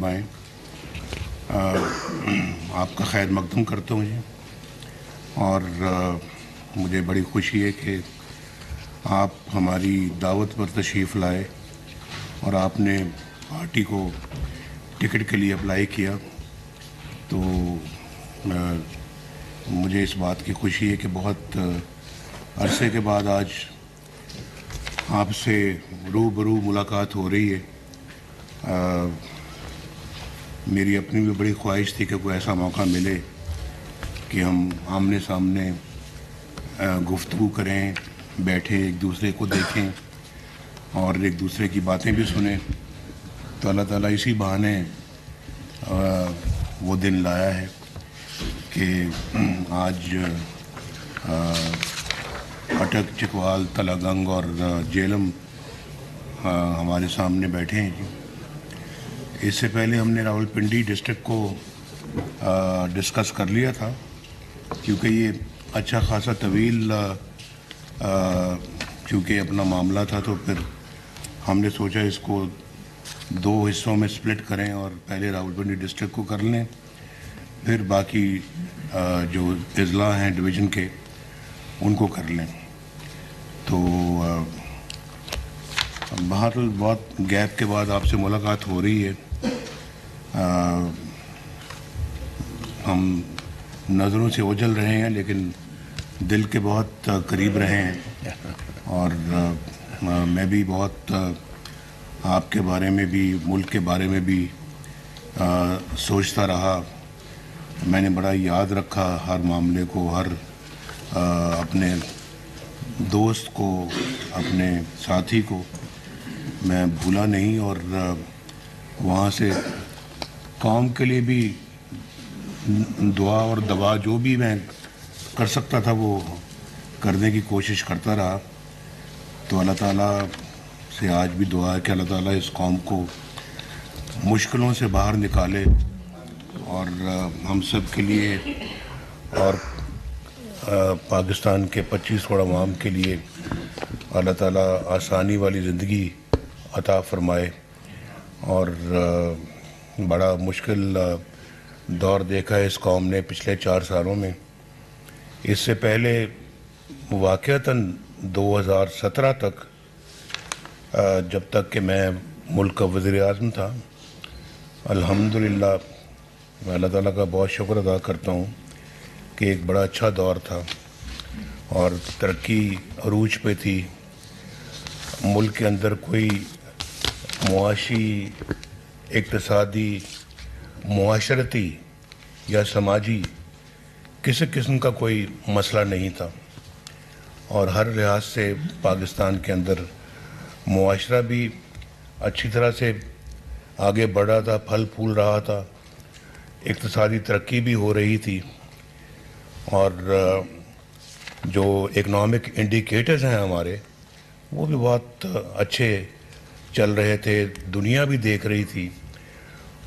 فرمائیں. آپ کا خیر مقدم کرتا ہوں جی. اور مجھے بڑی خوشی ہے کہ آپ ہماری دعوت پر تشریف لائے اور آپ نے پارٹی کو ٹکٹ کے لیے اپلائی کیا. تو مجھے اس بات کی خوشی ہے کہ بہت عرصے کے بعد آج آپ سے روبرو ملاقات ہو رہی ہے. میری اپنی بھی بڑی خواہش تھی کہ کوئی ایسا موقع ملے کہ ہم آمنے سامنے گفتگو کریں، بیٹھیں، ایک دوسرے کو دیکھیں اور ایک دوسرے کی باتیں بھی سنیں. تو اللہ تعالیٰ اسی بہانے وہ دن لایا ہے کہ آج اٹک، چکوال، تلہ گنگ اور جیلم ہمارے سامنے بیٹھے ہیں جی. اس سے پہلے ہم نے راولپنڈی ڈسٹرکٹ کو ڈسکس کر لیا تھا کیونکہ یہ اچھا خاصا طویل چونکہ اپنا معاملہ تھا. تو پھر ہم نے سوچا اس کو 2 حصوں میں سپلٹ کریں اور پہلے راولپنڈی ڈسٹرکٹ کو کر لیں، پھر باقی جو اضلاع ہیں ڈویژن کے ان کو کر لیں. تو بہرحال بہت گیپ کے بعد آپ سے ملاقات ہو رہی ہے. ہم نظروں سے اوجھل رہے ہیں لیکن دل کے بہت قریب رہے ہیں. اور میں بھی بہت آپ کے بارے میں بھی، ملک کے بارے میں بھی سوچتا رہا. میں نے بڑا یاد رکھا ہر معاملے کو، ہر اپنے دوست کو، اپنے ساتھی کو میں بھولا نہیں. اور وہاں سے قوم کے لیے بھی دعا اور دوا جو بھی میں کر سکتا تھا وہ کرنے کی کوشش کرتا رہا. تو اللہ تعالیٰ سے آج بھی دعا ہے کہ اللہ تعالیٰ اس قوم کو مشکلوں سے باہر نکالے اور ہم سب کے لیے اور پاکستان کے 25 کروڑ عوام کے لیے اللہ تعالیٰ آسانی والی زندگی عطا فرمائے. اور بڑا مشکل دور دیکھا ہے اس قوم نے پچھلے 4 سالوں میں. اس سے پہلے واقعتاً 2017 تک جب تک کہ میں ملک کا وزیر اعظم تھا، الحمدللہ میں اللہ تعالیٰ کا بہت شکر ادا کرتا ہوں کہ ایک بڑا اچھا دور تھا اور ترقی عروج پہ تھی. ملک کے اندر کوئی معاشی، اقتصادی، معاشرتی یا سماجی کسی قسم کا کوئی مسئلہ نہیں تھا. اور ہر لحاظ سے پاکستان کے اندر معاشرہ بھی اچھی طرح سے آگے بڑھ رہا تھا، پھل پھول رہا تھا، اقتصادی ترقی بھی ہو رہی تھی. اور جو اکنامک انڈیکیٹرز ہیں ہمارے وہ بھی بہت اچھے چل رہے تھے. دنیا بھی دیکھ رہی تھی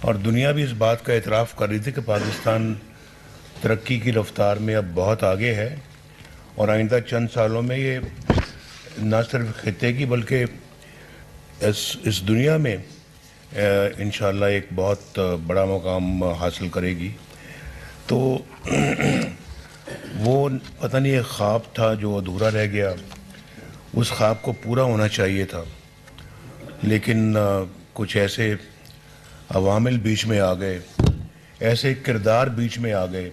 اور دنیا بھی اس بات کا اعتراف کر رہی تھی کہ پاکستان ترقی کی رفتار میں اب بہت آگے ہے اور آئندہ چند سالوں میں یہ نہ صرف خطے کی بلکہ اس دنیا میں انشاءاللہ ایک بہت بڑا مقام حاصل کرے گی. تو وہ پتہ نہیں ایک خواب تھا جو ادھورا رہ گیا. اس خواب کو پورا ہونا چاہیے تھا لیکن کچھ ایسے عوامل بیچ میں آ گئے، ایسے کردار بیچ میں آ گئے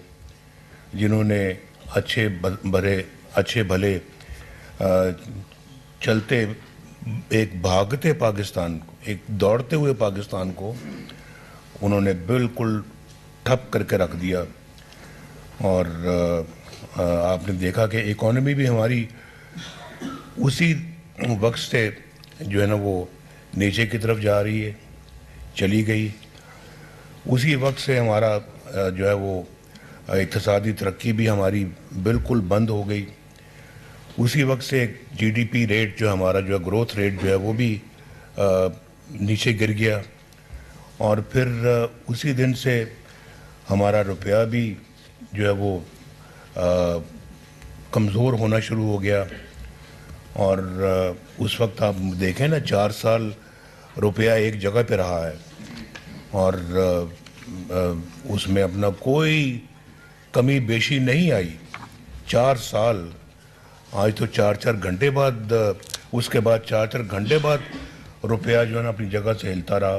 جنہوں نے اچھے بھلے چلتے ایک بھاگتے پاکستان کو، ایک دوڑتے ہوئے پاکستان کو انہوں نے بالکل ٹھپ کر کے رکھ دیا. اور آپ نے دیکھا کہ اکانومی بھی ہماری اسی وقت سے جو ہے نا وہ نیچے کی طرف جا رہی ہے، چلی گئی. اسی وقت سے ہمارا جو ہے وہ اقتصادی ترقی بھی ہماری بالکل بند ہو گئی. اسی وقت سے جی ڈی پی ریٹ جو ہمارا جو ہے گروتھ ریٹ جو ہے وہ بھی نیچے گر گیا. اور پھر اسی دن سے ہمارا روپیہ بھی جو ہے وہ کمزور ہونا شروع ہو گیا. اور اس وقت آپ دیکھیں نا 4 سال روپیہ ایک جگہ پہ رہا ہے اور اس میں اپنا کوئی کمی بیشی نہیں آئی. 4 سال، آج تو 4 گھنٹے بعد، اس کے بعد 4 گھنٹے بعد روپیہ جو ہے نا اپنی جگہ سے ہلتا رہا.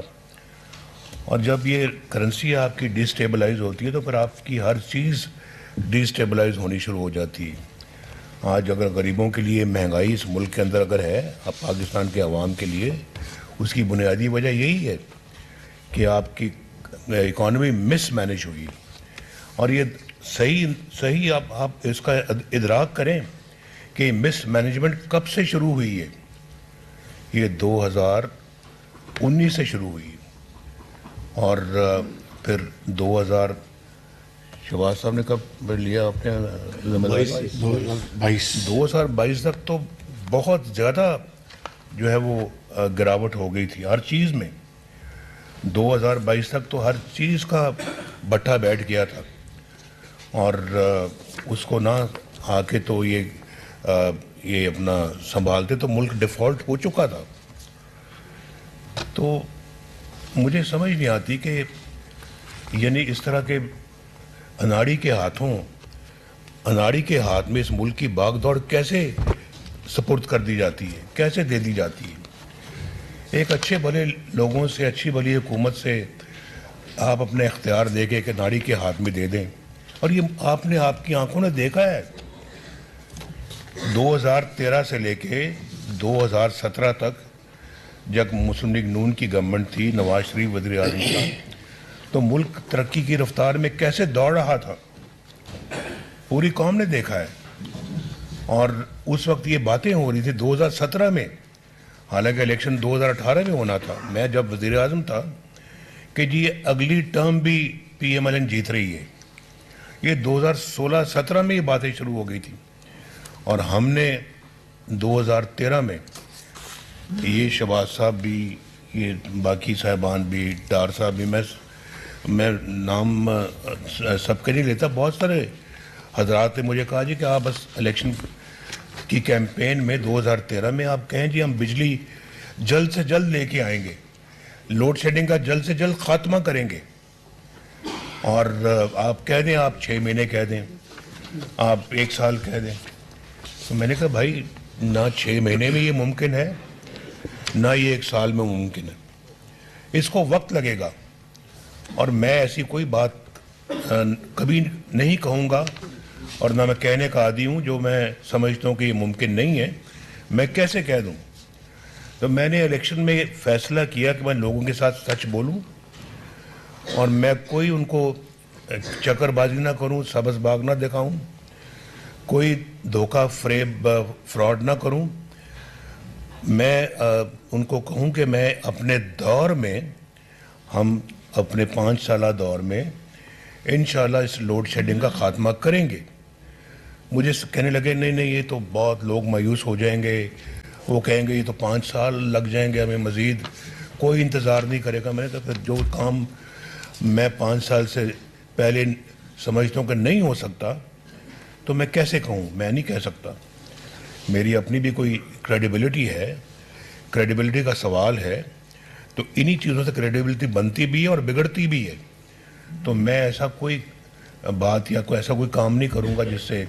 اور جب یہ کرنسی آپ کی ڈی سٹیبلائز ہوتی ہے تو پھر آپ کی ہر چیز ڈی سٹیبلائز ہونی شروع ہو جاتی ہے. آج اگر غریبوں کے لیے مہنگائی اس ملک کے اندر اگر ہے، اب پاکستان کے عوام کے لیے، اس کی بنیادی وجہ یہی ہے کہ آپ کی اکانومی مس مینج ہوئی. اور یہ صحیح آپ اس کا ادراک کریں کہ مس مینجمنٹ کب سے شروع ہوئی ہے. یہ 2019 سے شروع ہوئی اور پھر شہباز صاحب نے کب لیا اپنے ذمہ داری؟ 2022 تک تو بہت زیادہ جو ہے وہ گراوٹ ہو گئی تھی ہر چیز میں. 2022 تک تو ہر چیز کا بٹھا بیٹھ گیا تھا، اور اس کو نہ آ کے تو یہ اپنا سنبھالتے تو ملک ڈیفالٹ ہو چکا تھا. تو مجھے سمجھ نہیں آتی کہ یعنی اس طرح کے اناڑی کے ہاتھ میں اس ملک کی باغ دوڑ کیسے سپرد کر دی جاتی ہے، کیسے دے دی جاتی ہے. ایک اچھے بھلے لوگوں سے، اچھی بھلی حکومت سے آپ اپنے اختیار دے کے ایک اناڑی کے ہاتھ میں دے دیں. اور یہ آپ کی آنکھوں نے دیکھا ہے 2013 سے لے کے 2017 تک جب مسلم لیگ نون کی گورنمنٹ تھی، نواز شریف وزیر اعظم تھا، تو ملک ترقی کی رفتار میں کیسے دوڑ رہا تھا، پوری قوم نے دیکھا ہے. اور اس وقت یہ باتیں ہو رہی تھی 2017 میں، حالانکہ الیکشن 2018 میں ہونا تھا. میں جب وزیر اعظم تھا کہ جی اگلی ٹرم بھی پی ایم ایل این جیت رہی ہے. یہ 2016-17 میں یہ باتیں شروع ہو گئی تھی. اور ہم نے 2013 میں یہ شہباز صاحب بھی، یہ باقی صاحبان بھی، ڈار صاحب بھی، میں نام سب کے نہیں لیتا، بہت سارے حضرات نے مجھے کہا جی کہ آپ بس الیکشن کی کیمپین میں 2013 میں آپ کہیں جی ہم بجلی جلد سے جلد لے کے آئیں گے، لوڈ شیڈنگ کا جلد سے جلد خاتمہ کریں گے. اور آپ کہہ دیں، آپ 6 مہینے کہہ دیں، آپ 1 سال کہہ دیں. تو میں نے کہا بھائی نہ 6 مہینے میں یہ ممکن ہے، نہ یہ 1 سال میں ممکن ہے. اس کو وقت لگے گا. اور میں ایسی کوئی بات کبھی نہیں کہوں گا، اور نہ میں کہنے کا عادی ہوں جو میں سمجھتا ہوں کہ یہ ممکن نہیں ہے. میں کیسے کہہ دوں؟ تو میں نے الیکشن میں فیصلہ کیا کہ میں لوگوں کے ساتھ سچ بولوں، اور میں کوئی ان کو چکر بازی نہ کروں، سبز باغ نہ دکھاؤں، کوئی دھوکہ فریب فراڈ نہ کروں. میں ان کو کہوں کہ میں اپنے دور میں، ہم اپنے 5 سالہ دور میں انشاءاللہ اس لوڈ شیڈنگ کا خاتمہ کریں گے. مجھے کہنے لگے نہیں یہ تو بہت لوگ مایوس ہو جائیں گے، وہ کہیں گے یہ تو 5 سال لگ جائیں گے ہمیں، مزید کوئی انتظار نہیں کرے گا. میں نے کہا پھر جو کام میں 5 سال سے پہلے سمجھتا ہوں کہ نہیں ہو سکتا تو میں کیسے کہوں؟ میں نہیں کہہ سکتا. میری اپنی بھی کوئی کریڈیبلٹی ہے، کریڈیبلٹی کا سوال ہے. تو انہی چیزوں سے کریڈیبلٹی بنتی بھی ہے اور بگڑتی بھی ہے. تو میں ایسا کوئی بات یا کوئی ایسا کوئی کام نہیں کروں گا جس سے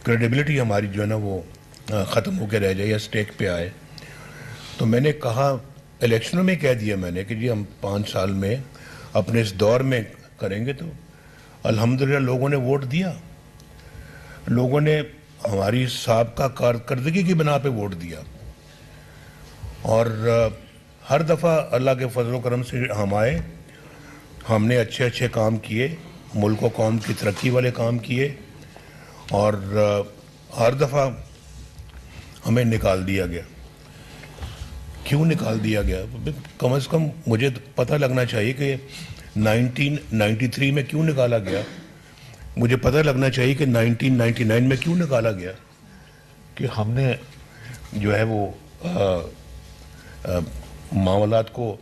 کریڈیبلٹی ہماری جو ہے نا وہ ختم ہو کے رہ جائے یا سٹیک پہ آئے. تو میں نے کہا الیکشنوں میں کہہ دیا میں نے کہ جی ہم 5 سال میں اپنے اس دور میں کریں گے. تو الحمدللہ لوگوں نے ووٹ دیا، لوگوں نے ہماری سابقہ کارکردگی کی بنا پہ ووٹ دیا. اور ہر دفعہ اللہ کے فضل و کرم سے ہم آئے، ہم نے اچھے کام کیے، ملک و قوم کی ترقی والے کام کیے. اور ہر دفعہ ہمیں نکال دیا گیا. کیوں نکال دیا گیا؟ کم از کم مجھے پتہ لگنا چاہیے کہ 1993 میں کیوں نکالا گیا، مجھے پتہ لگنا چاہیے کہ 1999 میں کیوں نکالا گیا. کہ ہم نے جو ہے وہ معاملات کو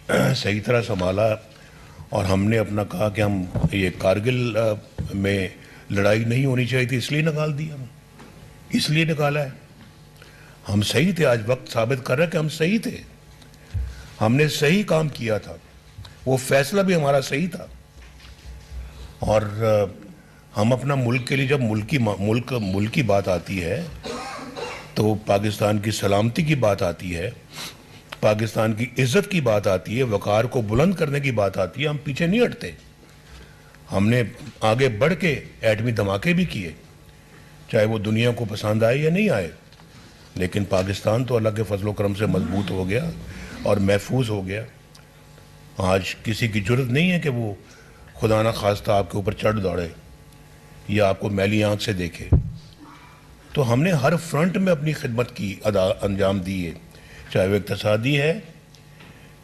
صحیح طرح سنبھالا، اور ہم نے اپنا کہا کہ ہم یہ کارگل میں لڑائی نہیں ہونی چاہیے تھی، اس لیے نکال دیا، اس لیے نکالا ہے. ہم صحیح تھے، آج وقت ثابت کر رہا ہے کہ ہم صحیح تھے، ہم نے صحیح کام کیا تھا. وہ فیصلہ بھی ہمارا صحیح تھا. اور ہم اپنا ملک کے لیے جب ملک کی بات آتی ہے تو پاکستان کی سلامتی کی بات آتی ہے, پاکستان کی عزت کی بات آتی ہے, وقار کو بلند کرنے کی بات آتی ہے, ہم پیچھے نہیں ہٹتے. ہم نے آگے بڑھ کے ایٹمی دھماکے بھی کیے, چاہے وہ دنیا کو پسند آئے یا نہیں آئے, لیکن پاکستان تو اللہ کے فضل و کرم سے مضبوط ہو گیا اور محفوظ ہو گیا. آج کسی کی جرت نہیں ہے کہ وہ خدا نہ خواستہ آپ کے اوپر چڑھ دوڑے یا آپ کو میلی آنکھ سے دیکھے. تو ہم نے ہر فرنٹ میں اپنی خدمت کی انجام دی ہے, چاہے وہ اقتصادی ہے,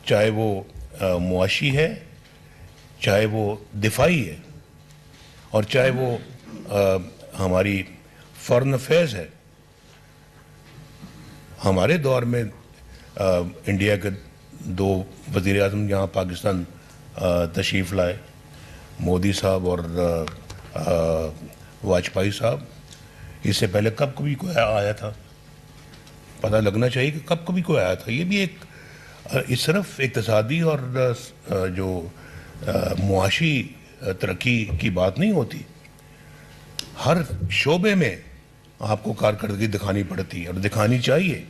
چاہے وہ معاشی ہے, چاہے وہ دفاعی ہے, اور چاہے وہ ہماری فارن افیئرز ہے. ہمارے دور میں انڈیا کے 2 وزیر اعظم یہاں پاکستان تشریف لائے, مودی صاحب اور واجپئی صاحب. اس سے پہلے کب کبھی کوئی آیا تھا؟ پتہ لگنا چاہیے کہ کب کبھی کوئی آیا تھا. یہ بھی ایک صرف اقتصادی اور جو معاشی ترقی کی بات نہیں ہوتی, ہر شعبے میں آپ کو کارکردگی دکھانی پڑتی ہے اور دکھانی چاہیے.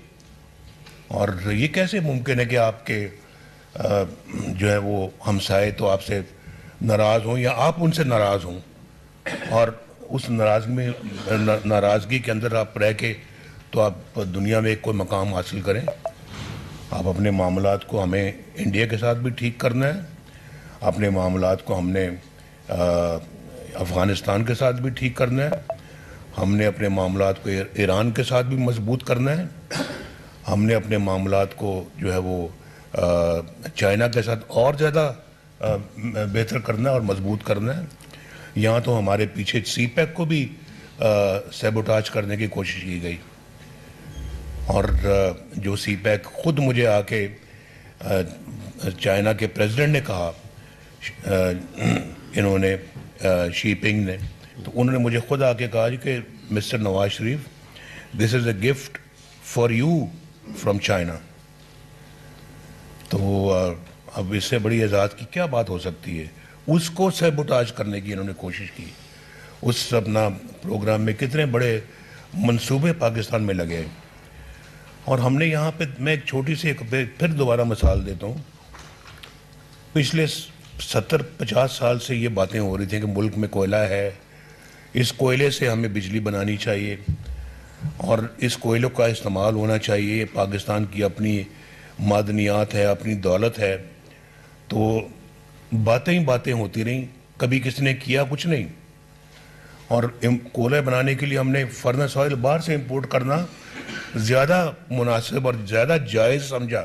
اور یہ کیسے ممکن ہے کہ آپ کے جو ہے وہ ہمسائے تو آپ سے ناراض ہوں یا آپ ان سے ناراض ہوں, اور اس ناراضگی کے اندر آپ رہ کے تو آپ دنیا میں کوئی مقام حاصل کریں. آپ اپنے معاملات کو ہمیں انڈیا کے ساتھ بھی ٹھیک کرنا ہے, اپنے معاملات کو ہم نے افغانستان کے ساتھ بھی ٹھیک کرنا ہے, ہم نے اپنے معاملات کو ایران کے ساتھ بھی مضبوط کرنا ہے, ہم نے اپنے معاملات کو جو ہے وہ چائنا کے ساتھ اور زیادہ بہتر کرنا ہے اور مضبوط کرنا ہے. یہاں تو ہمارے پیچھے سی پیک کو بھی سیبوٹاج کرنے کی کوشش کی گئی, اور جو سی پیک خود مجھے آ کے چائنا کے پریزیڈنٹ نے کہا, انہوں نے شی پنگ نے, تو انہوں نے مجھے خود آ کے کہا کہ Mr Nawaz Sharif, this is a gift for you from China. تو اب اس سے بڑی اعزاز کی کیا بات ہو سکتی ہے؟ اس کو سیبوٹاج کرنے کی انہوں نے کوشش کی. اس اپنا پروگرام میں کتنے بڑے منصوبے پاکستان میں لگے, اور ہم نے یہاں پہ, میں ایک چھوٹی سی پھر دوبارہ مثال دیتا ہوں. پچھلے 70-50 سال سے یہ باتیں ہو رہی تھیں کہ ملک میں کوئلہ ہے, اس کوئلے سے ہمیں بجلی بنانی چاہیے اور اس کوئلے کا استعمال ہونا چاہیے, یہ پاکستان کی اپنی معدنیات ہے, اپنی دولت ہے. تو باتیں ہی باتیں ہوتی رہیں, کبھی کسی نے کیا کچھ نہیں. اور کوئلہ بنانے کے لیے ہم نے فرنس آئل باہر سے امپورٹ کرنا زیادہ مناسب اور زیادہ جائز سمجھا.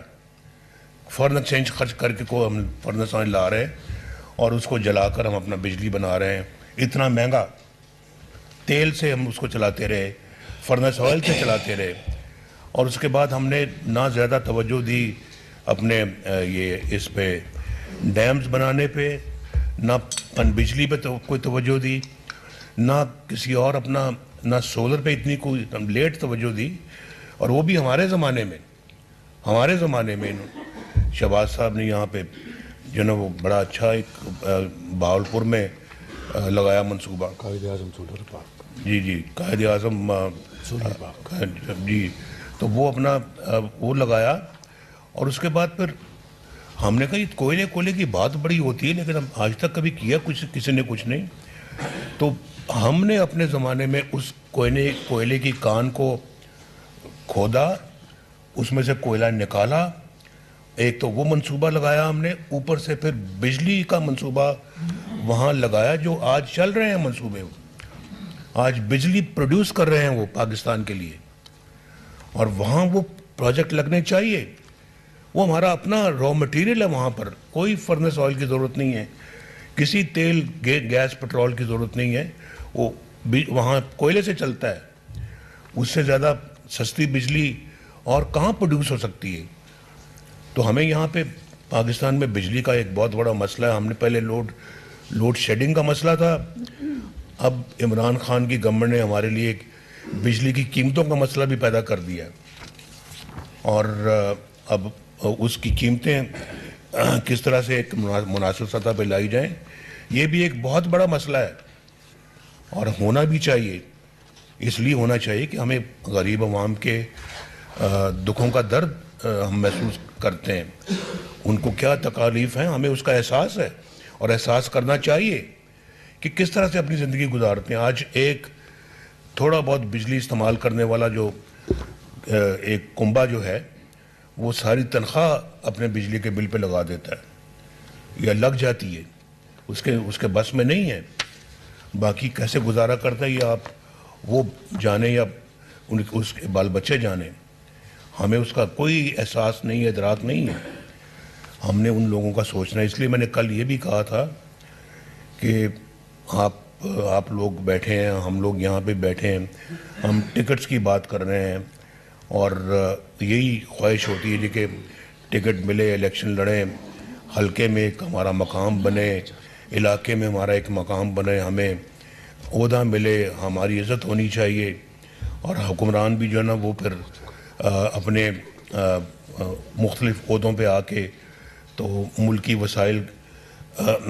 فارن ایکسچینج خرچ کر کے کو ہم فرنس آئل لا رہے ہیں اور اس کو جلا کر ہم اپنا بجلی بنا رہے ہیں. اتنا مہنگا تیل سے ہم اس کو چلاتے رہے, فرنس آئل سے چلاتے رہے, اور اس کے بعد ہم نے نہ زیادہ توجہ دی اپنے یہ اس پہ ڈیمز بنانے پہ, نہ پن بجلی پہ کوئی توجہ دی, نہ کسی اور اپنا نہ سولر پہ اتنی کوئی لیٹ توجہ دی. اور وہ بھی ہمارے زمانے میں شہباز صاحب نے یہاں پہ جو نا وہ بڑا اچھا ایک بہاولپور میں لگایا منصوبہ, قائد اعظم سولر پارک. جی قائد اعظم سولر پارک جی. تو وہ اپنا وہ لگایا, اور اس کے بعد پھر ہم نے کہا یہ کوئلے کی بات بڑی ہوتی ہے, لیکن ہم آج تک کبھی کیا کسی نے کچھ نہیں. تو ہم نے اپنے زمانے میں اس کوئلے کی کان کو کھودا, اس میں سے کوئلہ نکالا, ایک تو وہ منصوبہ لگایا ہم نے, اوپر سے پھر بجلی کا منصوبہ وہاں لگایا جو آج چل رہے ہیں منصوبے, آج بجلی پروڈیوس کر رہے ہیں وہ پاکستان کے لیے, اور وہاں وہ پروجیکٹ لگنے چاہیے. وہ ہمارا اپنا را مٹیریل ہے, وہاں پر کوئی فرنس آئل کی ضرورت نہیں ہے, کسی تیل گیس پٹرول کی ضرورت نہیں ہے, وہ وہاں کوئلے سے چلتا ہے. اس سے زیادہ سستی بجلی اور کہاں پروڈیوس ہو سکتی ہے؟ تو ہمیں یہاں پہ پاکستان میں بجلی کا ایک بہت بڑا مسئلہ ہے. ہم نے پہلے لوڈ شیڈنگ کا مسئلہ تھا, اب عمران خان کی گورنمنٹ نے ہمارے لیے ایک بجلی کی قیمتوں کا مسئلہ بھی پیدا کر دیا ہے, اور اب اس کی قیمتیں کس طرح سے ایک مناسب سطح پہ لائی جائیں، یہ بھی ایک بہت بڑا مسئلہ ہے اور ہونا بھی چاہیے۔ اس لیے ہونا چاہیے کہ ہمیں غریب عوام کے دکھوں کا درد ہم محسوس کرتے ہیں، ان کو کیا تکالیف ہیں، ہمیں اس کا احساس ہے اور احساس کرنا چاہیے کہ کس طرح سے اپنی زندگی گزارتے ہیں۔ آج ایک تھوڑا بہت بجلی استعمال کرنے والا جو ایک کنبہ جو ہے وہ ساری تنخواہ اپنے بجلی کے بل پہ لگا دیتا ہے یا لگ جاتی ہے، اس کے بس میں نہیں ہے۔ باقی کیسے گزارا کرتا ہے یہ آپ وہ جانیں یا اس کے بال بچے جانیں، ہمیں اس کا کوئی احساس نہیں ہے، ادراک نہیں ہے۔ ہم نے ان لوگوں کا سوچنا ہے۔ اس لیے میں نے کل یہ بھی کہا تھا کہ آپ لوگ بیٹھے ہیں، ہم لوگ یہاں پہ بیٹھے ہیں، ہم ٹکٹس کی بات کر رہے ہیں اور یہی خواہش ہوتی ہے جی کہ ٹکٹ ملے، الیکشن لڑیں، حلقے میں ایک ہمارا مقام بنے، علاقے میں ہمارا ایک مقام بنے، ہمیں عہدہ ملے، ہماری عزت ہونی چاہیے، اور حکمران بھی جو ہے نا وہ پھر اپنے مختلف عہدوں پہ آ کے تو ملکی وسائل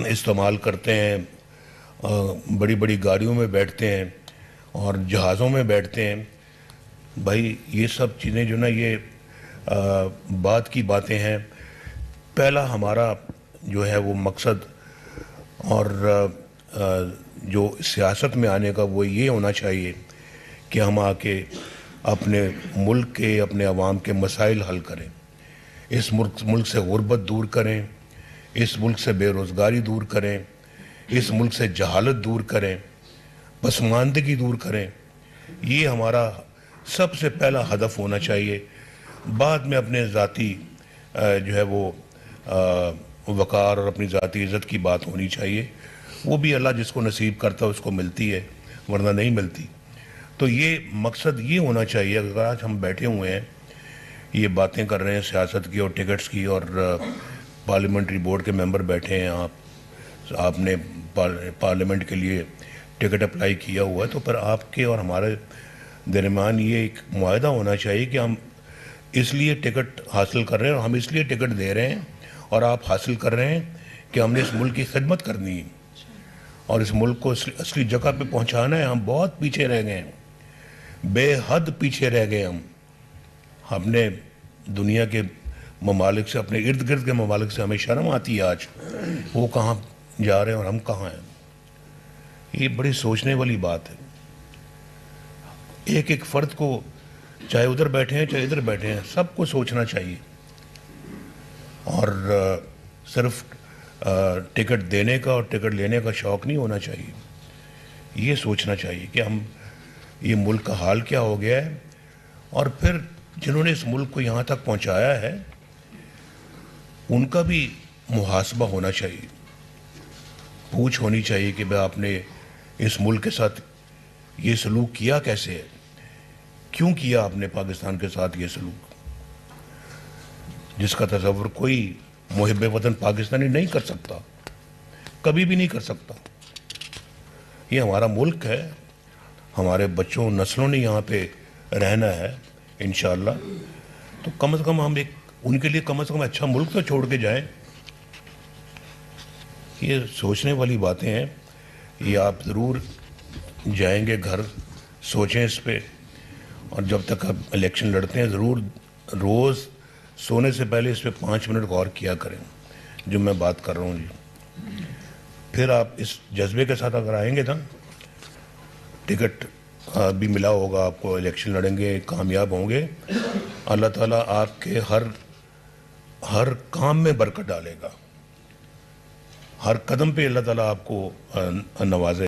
استعمال کرتے ہیں، بڑی بڑی گاڑیوں میں بیٹھتے ہیں اور جہازوں میں بیٹھتے ہیں۔ بھائی یہ سب چیزیں جو نا یہ بات کی باتیں ہیں۔ پہلا ہمارا جو ہے وہ مقصد اور جو سیاست میں آنے کا وہ یہ ہونا چاہیے کہ ہم آ کے اپنے ملک کے، اپنے عوام کے مسائل حل کریں، اس ملک سے غربت دور کریں، اس ملک سے بے روزگاری دور کریں، اس ملک سے جہالت دور کریں، پسماندگی دور کریں۔ یہ ہمارا سب سے پہلا ہدف ہونا چاہیے۔ بعد میں اپنے ذاتی جو ہے وہ وقار اور اپنی ذاتی عزت کی بات ہونی چاہیے، وہ بھی اللہ جس کو نصیب کرتا ہے اس کو ملتی ہے، ورنہ نہیں ملتی۔ تو یہ مقصد یہ ہونا چاہیے۔ اگر آج ہم بیٹھے ہوئے ہیں یہ باتیں کر رہے ہیں سیاست کی اور ٹکٹس کی، اور پارلیمنٹری بورڈ کے ممبر بیٹھے ہیں، آپ نے پارلیمنٹ کے لیے ٹکٹ اپلائی کیا ہوا ہے، تو پھر آپ کے اور ہمارے درمیان یہ ایک معاہدہ ہونا چاہیے کہ ہم اس لیے ٹکٹ حاصل کر رہے ہیں اور ہم اس لیے ٹکٹ دے رہے ہیں اور آپ حاصل کر رہے ہیں کہ ہم نے اس ملک کی خدمت کرنی ہے اور اس ملک کو اصلی جگہ پہ پہنچانا ہے۔ ہم بہت پیچھے رہ گئے ہیں، بے حد پیچھے رہ گئے ہم نے دنیا کے ممالک سے، اپنے ارد گرد کے ممالک سے ہمیں شرم آتی ہے آج، وہ کہاں جا رہے ہیں اور ہم کہاں ہیں۔ یہ بڑی سوچنے والی بات ہے۔ ایک ایک فرد کو، چاہے ادھر بیٹھے ہیں چاہے ادھر بیٹھے ہیں، سب کو سوچنا چاہیے اور صرف ٹکٹ دینے کا اور ٹکٹ لینے کا شوق نہیں ہونا چاہیے۔ یہ سوچنا چاہیے کہ ہم یہ ملک کا حال کیا ہو گیا ہے، اور پھر جنہوں نے اس ملک کو یہاں تک پہنچایا ہے ان کا بھی محاسبہ ہونا چاہیے، پوچھ ہونی چاہیے کہ بھئی آپ نے اس ملک کے ساتھ یہ سلوک کیا کیسے ہے، کیوں کیا آپ نے پاکستان کے ساتھ یہ سلوک، جس کا تصور کوئی محب وطن پاکستانی نہیں کر سکتا، کبھی بھی نہیں کر سکتا۔ یہ ہمارا ملک ہے، ہمارے بچوں نسلوں نے یہاں پہ رہنا ہے انشاءاللہ، تو کم از کم ہم ان کے لیے کم از کم اچھا ملک تو چھوڑ کے جائیں۔ یہ سوچنے والی باتیں ہیں۔ یہ آپ ضرور جائیں گے گھر، سوچیں اس پہ، اور جب تک آپ الیکشن لڑتے ہیں ضرور روز سونے سے پہلے اس پہ 5 منٹ غور کیا کریں جو میں بات کر رہا ہوں جی۔ پھر آپ اس جذبے کے ساتھ اگر آئیں گے نا، ٹکٹ بھی ملا ہوگا آپ کو، الیکشن لڑیں گے، کامیاب ہوں گے، اللہ تعالیٰ آپ کے ہر کام میں برکت ڈالے گا، ہر قدم پہ اللہ تعالیٰ آپ کو نوازے